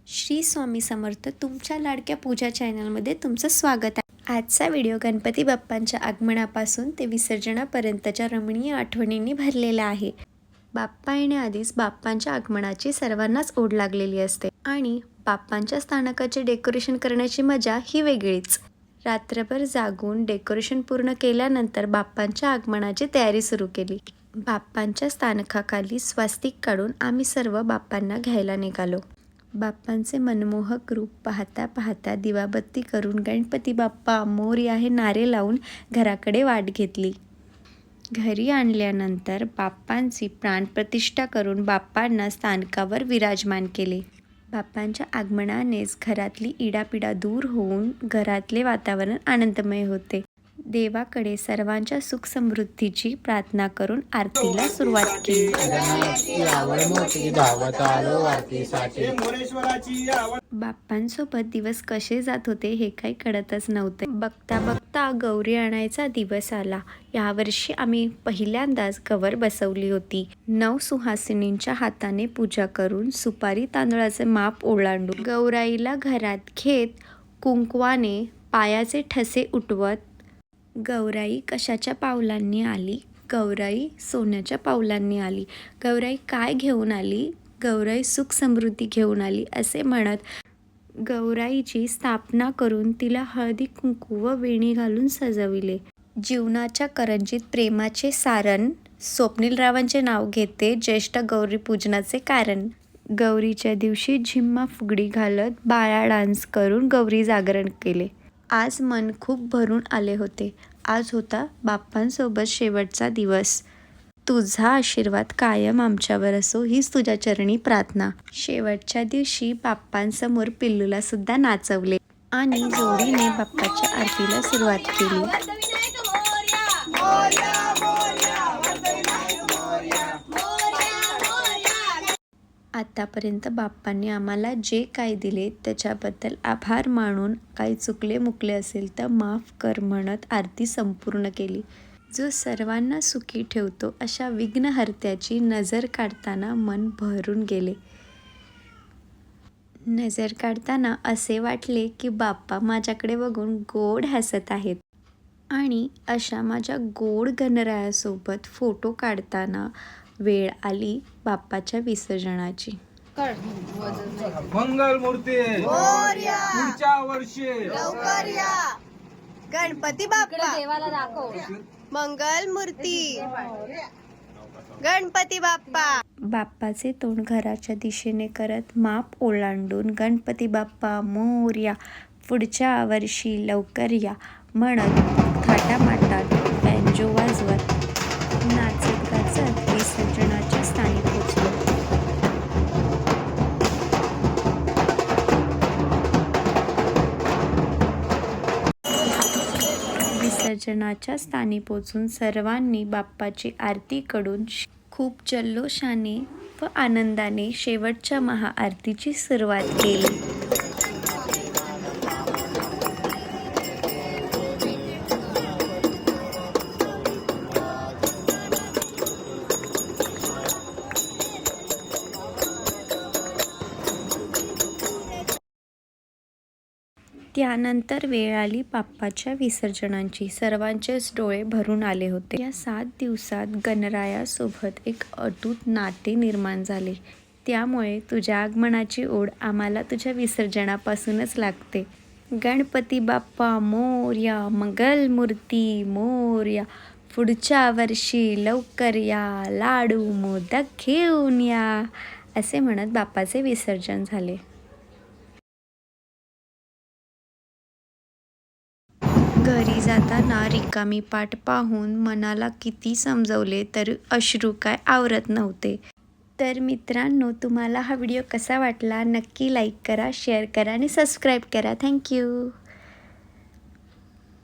श्री स्वामी समर्थ तुमच्या लाडक्या पूजा चॅनलमध्ये तुमचं स्वागत आहे। आजचा व्हिडिओ गणपती बाप्पांच्या आगमनापासून ते विसर्जनापर्यंतच्या रमणीय आठवणींनी भरलेला आहे। बाप्पा येण्याआधीच बाप्पांच्या आगमनाची सर्वांनाच ओढ लागलेली असते आणि बाप्पांच्या स्थानकाचे डेकोरेशन करण्याची मजा ही वेगळीच। रात्रभर जागून डेकोरेशन पूर्ण केल्यानंतर बाप्पांच्या आगमनाची तयारी सुरू केली। बाप्पांच्या स्थानकाखाली स्वास्तिक काढून आम्ही सर्व बाप्पांना घ्यायला निघालो। बाप्पांचे मनमोहक रूप पाहता पाहता दिवाबत्ती करून गणपती बाप्पा मोरया हे नारे लावून घराकडे वाट घेतली। घरी आणल्यानंतर बाप्पांची प्राणप्रतिष्ठा करून बाप्पांना स्थानकावर विराजमान केले। बाप्पांच्या आगमनानेच घरातली इडापिडा दूर होऊन घरातले वातावरण आनंदमय होते। देवाकडे सर्वांच्या सुख समृद्धीची प्रार्थना करून आरतीला सुरुवात केली। बाप्पांसोबत दिवस कसे जात होते हे काही कळतच नव्हते। बघता बघता गौरी आणायचा दिवस आला। यावर्षी आम्ही पहिल्यांदाच गवर बसवली होती। 9 सुहासिनींच्या हाताने पूजा करून सुपारी तांदळाचे माप ओलांडून गौराईला घरात घेत कुंकवाने पायाचे ठसे उठवत गौराई कशाच्या पावलांनी आली, गौराई सोन्याच्या पावलांनी आली, गौराई काय घेऊन आली, गौराई सुख समृद्धी घेऊन आली असे म्हणत गौराईची स्थापना करून तिला हळदी कुंकू व वेणी घालून सजविले। जीवनाच्या करंजीत प्रेमाचे सारण स्वप्नीलरावांचे नाव घेते ज्येष्ठ गौरी पूजनाचे कारण। गौरीच्या दिवशी झिम्मा फुगडी घालत बाळा डान्स करून गौरी जागरण केले। आज मन खूप भरून आले होते। आज होता बाप्पांसोबत शेवटचा दिवस। तुझा आशीर्वाद कायम आमच्यावर असो हीच तुझ्या चरणी प्रार्थना। शेवटच्या दिवशी बाप्पांसमोर पिल्लूला सुद्धा नाचवले आणि जोडीने बाप्पाच्या आरतीला सुरुवात केली। आतापर्यंत बाप्पांनी आम्हाला जे काही दिले त्याच्याबद्दल आभार मानून काही चुकले मुकले असेल तर माफ कर म्हणत आरती संपूर्ण केली। जो सर्वांना सुखी ठेवतो अशा विघ्नहर्त्याची नजर काढताना मन भरून गेले। नजर काढताना असे वाटले की बाप्पा माझ्याकडे बघून गोड हसत आहेत आणि अशा माझ्या गोड गणरायासोबत फोटो काढताना वेळ आली बाप्पाच्या विसर्जनाची। मंगल मूर्ती पुढच्या वर्षी लवकर या। गणपती बाप्पा देवाला दाखव। मंगल मूर्ती गणपती बाप्पा। बाप्पाचे तोंड घराच्या दिशेने करत माप ओलांडून गणपती बाप्पा मोरया पुढच्या वर्षी लवकर या म्हणत थाटामाटात बँजो वाजवत नाचत गाचत विसर्जनाच्या स्थानी पोचलो। विसर्जनाच्या स्थानी पोचून सर्वांनी बाप्पाची आरती कडून खूप जल्लोषाने व आनंदाने शेवटच्या महाआरतीची सुरुवात केली। त्यानंतर वेळ आली बाप्पाच्या विसर्जनाची। सर्वांचेच डोळे भरून आले होते। या 7 दिवसात गणरायासोबत एक अतूट नाते निर्माण झाले। त्यामुळे तुझ्या आगमनाची ओढ आम्हाला तुझ्या विसर्जनापासूनच लागते। गणपती बाप्पा मोरया मंगल मूर्ती मोरया पुढच्या वर्षी लवकर या, लाडू मोदक घेऊन या असे म्हणत बाप्पाचे विसर्जन झाले। घरी जाताना रिकामी पाठ पाहून मनाला किती समजवले तरी अश्रू काय आवरत नव्हते। तर मित्रांनो, तुम्हाला हा व्हिडिओ कसा वाटला नक्की लाईक करा, शेअर करा आणि सबस्क्राईब करा। थँक्यू।